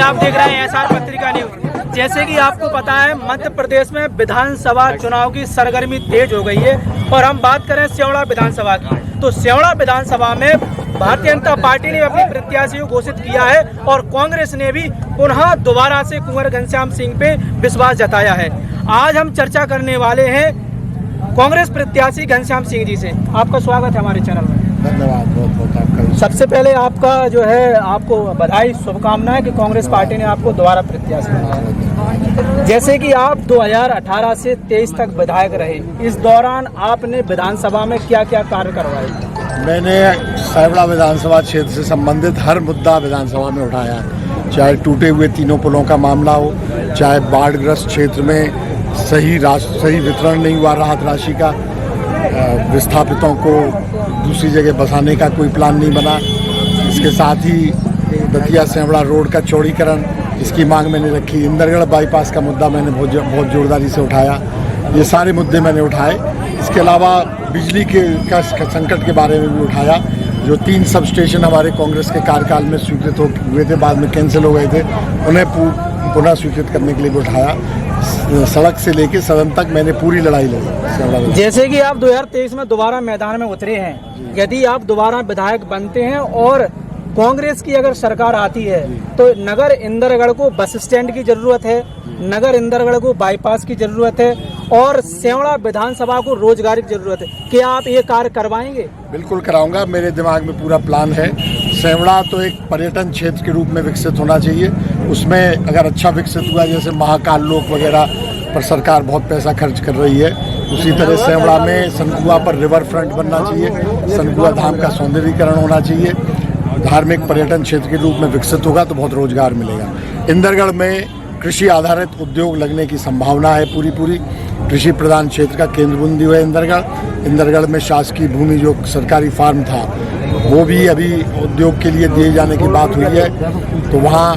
आप देख रहे हैं एसआर पत्रिका न्यूज। जैसे कि आपको पता है मध्य प्रदेश में विधानसभा चुनाव की सरगर्मी तेज हो गई है और हम बात करें सेवड़ा विधानसभा की, तो सेवड़ा विधानसभा में भारतीय जनता पार्टी ने अपने प्रत्याशी को घोषित किया है और कांग्रेस ने भी पुनः दोबारा से कुंवर घनश्याम सिंह पे विश्वास जताया है। आज हम चर्चा करने वाले हैं कांग्रेस प्रत्याशी घनश्याम सिंह जी से। आपका स्वागत है हमारे चैनल में। धन्यवाद बहुत बहुत आपका। सबसे पहले आपका जो है आपको बधाई शुभकामनाएं कि कांग्रेस पार्टी ने आपको दोबारा प्रत्याशी बनाया। जैसे कि आप 2018 से 23 तक विधायक रहे, इस दौरान आपने विधानसभा में क्या क्या कार्य करवाए? मैंने सेवड़ा विधानसभा क्षेत्र से संबंधित हर मुद्दा विधानसभा में उठाया, चाहे टूटे हुए तीनों पुलों का मामला हो, चाहे बाढ़ग्रस्त क्षेत्र में सही वितरण नहीं हुआ राहत राशि का, विस्थापितों को दूसरी जगह बसाने का कोई प्लान नहीं बना, इसके साथ ही दतिया सेवड़ा रोड का चौड़ीकरण, इसकी मांग मैंने रखी, इंदरगढ़ बाईपास का मुद्दा मैंने बहुत जोरदारी से उठाया। ये सारे मुद्दे मैंने उठाए। इसके अलावा बिजली का संकट के बारे में भी उठाया। जो 3 सब स्टेशन हमारे कांग्रेस के कार्यकाल में स्वीकृत हुए थे, बाद में कैंसिल हो गए थे, उन्हें पुनः स्वीकृत करने के लिए भी उठाया। सड़क से लेकर सदन तक मैंने पूरी लड़ाई लड़ी। जैसे कि आप 2023 में दोबारा मैदान में उतरे हैं, यदि आप दोबारा विधायक बनते हैं और कांग्रेस की अगर सरकार आती है तो नगर इंदरगढ़ को बस स्टैंड की जरूरत है, नगर इंदरगढ़ को बाईपास की जरूरत है और सेवड़ा विधानसभा को रोजगार की जरूरत है। क्या आप ये कार्य करवाएंगे? बिल्कुल कराऊंगा। मेरे दिमाग में पूरा प्लान है। सेवड़ा तो एक पर्यटन क्षेत्र के रूप में विकसित होना चाहिए। उसमें अगर अच्छा विकसित हुआ, जैसे महाकाल लोक वगैरह पर सरकार बहुत पैसा खर्च कर रही है, उसी तरह सेवड़ा में सनकुआ पर रिवर फ्रंट बनना चाहिए, सनकुआ धाम का सौंदर्यीकरण होना चाहिए, धार्मिक पर्यटन क्षेत्र के रूप में विकसित होगा तो बहुत रोजगार मिलेगा। इंदरगढ़ में कृषि आधारित उद्योग लगने की संभावना है। पूरी कृषि प्रधान क्षेत्र का केंद्र बिंदु है इंदरगढ़ में शासकीय भूमि जो सरकारी फार्म था वो भी अभी उद्योग के लिए दिए जाने की बात हुई है, तो वहाँ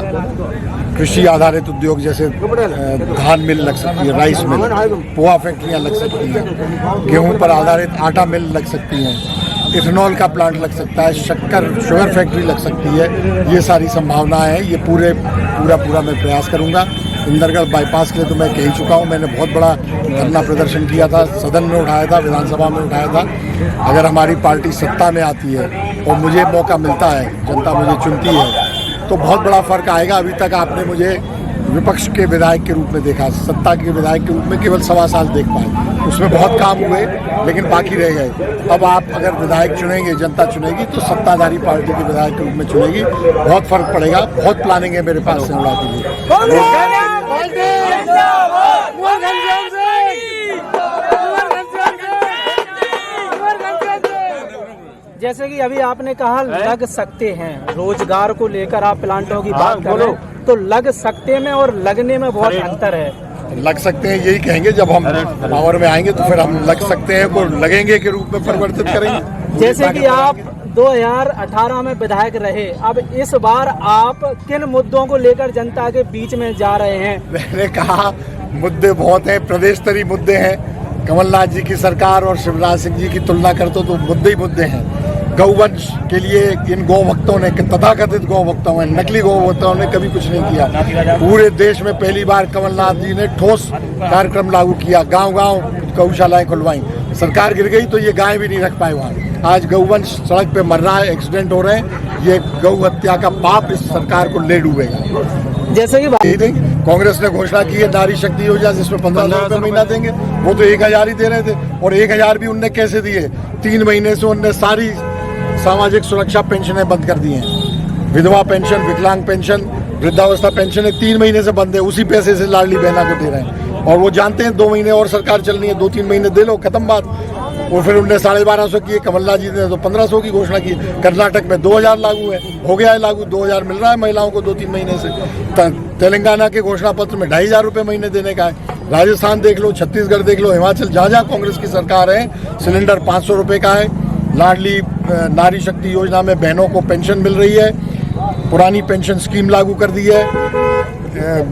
कृषि आधारित उद्योग जैसे धान मिल लग सकती है, राइस मिल, पोहा फैक्ट्रियाँ लग सकती हैं, गेहूं पर आधारित आटा मिल लग सकती हैं, इथेनॉल का प्लांट लग सकता है, शुगर फैक्ट्री लग सकती है। ये सारी संभावनाएं हैं। ये पूरा मैं प्रयास करूंगा। इंदरगढ़ बाईपास के लिए तो मैं कह ही चुका हूँ। मैंने बहुत बड़ा धरना प्रदर्शन किया था, सदन में उठाया था, विधानसभा में उठाया था। अगर हमारी पार्टी सत्ता में आती है और मुझे मौका मिलता है, जनता मुझे चुनती है, तो बहुत बड़ा फर्क आएगा। अभी तक आपने मुझे विपक्ष के विधायक के रूप में देखा, सत्ता के विधायक के रूप में केवल 1.25 साल देख पाए। उसमें बहुत काम हुए लेकिन बाकी रह गए। अब आप अगर विधायक चुनेंगे, जनता चुनेगी तो सत्ताधारी पार्टी के विधायक के रूप में चुनेगी, बहुत फर्क पड़ेगा। बहुत प्लानिंग है मेरे पास सेवड़ा के लिए। जैसे कि अभी आपने कहा लग सकते हैं, रोजगार को लेकर आप प्लांटों की बात कर रहे हैं, तो लग सकते में और लगने में बहुत अंतर है। लग सकते हैं यही कहेंगे, जब हम पावर में आएंगे तो फिर हम लग सकते हैं को लगेंगे के रूप में परिवर्तित करेंगे। जैसे कि आप 2018 में विधायक रहे, अब इस बार आप किन मुद्दों को लेकर जनता के बीच में जा रहे हैं? मैंने कहा मुद्दे बहुत हैं, प्रदेश स्तरीय मुद्दे हैं। कमलनाथ जी की सरकार और शिवराज सिंह जी की तुलना करते तो मुद्दे ही मुद्दे हैं। गौवंश के लिए इन गौभक्तों ने, तथाकथित गौभक्तों ने, नकली गौभक्तों ने कभी कुछ नहीं किया। पूरे देश में पहली बार कमलनाथ जी ने ठोस कार्यक्रम लागू किया, गांव-गांव गौशालाएं खुलवाई। सरकार गिर गई तो ये गाय भी नहीं रख पाए वहाँ। आज गौवंश सड़क पे मर रहा है, एक्सीडेंट हो रहे हैं। ये गौ हत्या का पाप इस सरकार को ले डूबेगा। जैसे कि कांग्रेस ने घोषणा की है नारी शक्ति योजना, जिसमें 1500 रुपये महीना देंगे, वो तो 1000 ही दे रहे थे, और 1000 भी उनने कैसे दिए? 3 महीने से उनने सारी सामाजिक सुरक्षा पेंशनें बंद कर दी हैं। विधवा पेंशन, विकलांग पेंशन, वृद्धावस्था पेंशन 3 महीने से बंद है। उसी पैसे से लाडली बहना को दे रहे हैं और वो जानते हैं 2 महीने और सरकार चलनी है, 2-3 महीने दे लो, खत्म बात। और फिर उनने 1250 किए, कमलनाथ जी ने तो 1500 की घोषणा की। कर्नाटक में 2000 लागू है, हो गया है लागू, 2000 मिल रहा है महिलाओं को 2-3 महीने से। तेलंगाना के घोषणा पत्र में 2500 रुपये महीने देने का है। राजस्थान देख लो, छत्तीसगढ़ देख लो, हिमाचल, जहाँ कांग्रेस की सरकार है, सिलेंडर 500 रुपये का है। लाडली नारी शक्ति योजना में बहनों को पेंशन मिल रही है। पुरानी पेंशन स्कीम लागू कर दी है।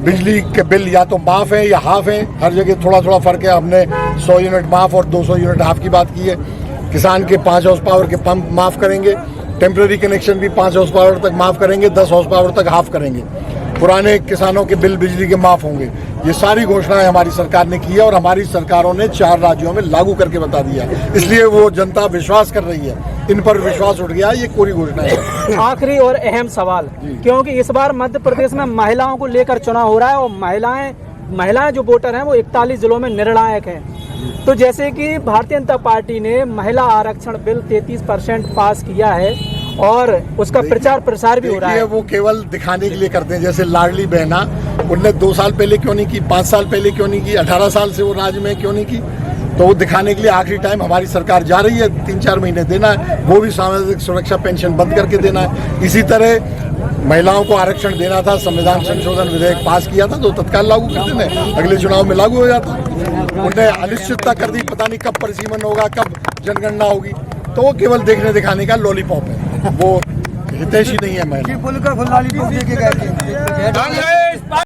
बिजली के बिल या तो माफ़ है या हाफ है, हर जगह थोड़ा थोड़ा फर्क है। हमने 100 यूनिट माफ़ और 200 यूनिट हाफ की बात की है। किसान के 5 हॉर्स पावर के पंप माफ़ करेंगे, टेम्प्रेरी कनेक्शन भी 5 हॉर्स पावर तक माफ़ करेंगे, 10 हॉर्स पावर तक हाफ करेंगे। पुराने किसानों के बिल बिजली के माफ होंगे। ये सारी घोषणाएं हमारी सरकार ने की है और हमारी सरकारों ने 4 राज्यों में लागू करके बता दिया है। इसलिए वो जनता विश्वास कर रही है, इन पर विश्वास उठ गया है। ये कोरी घोषणा है। आखिरी और अहम सवाल, क्योंकि इस बार मध्य प्रदेश में महिलाओं को लेकर चुनाव हो रहा है और महिलाएं जो वोटर हैं वो 41 जिलों में निर्णायक हैं। तो जैसे कि भारतीय जनता पार्टी ने महिला आरक्षण बिल 33% पास किया है और उसका प्रचार प्रसार भी हो रहा है। वो केवल दिखाने के लिए करते हैं। जैसे लाडली बहना, उनने 2 साल पहले क्यों नहीं की, 5 साल पहले क्यों नहीं की, 18 साल से वो राज्य में क्यों नहीं की। तो वो दिखाने के लिए आखिरी टाइम हमारी सरकार जा रही है, 3-4 महीने देना है। वो भी सामाजिक सुरक्षा पेंशन बंद करके देना है। इसी तरह महिलाओं को आरक्षण देना था, संविधान संशोधन विधेयक पास किया था तो तत्काल लागू कर देना, अगले चुनाव में लागू हो जाता। उन्हें अनिश्चितता कर दी, पता नहीं कब परिसीमन होगा, कब जनगणना होगी। तो वो केवल देखने दिखाने का लॉलीपॉप है, वो हितैषी नहीं है महिला।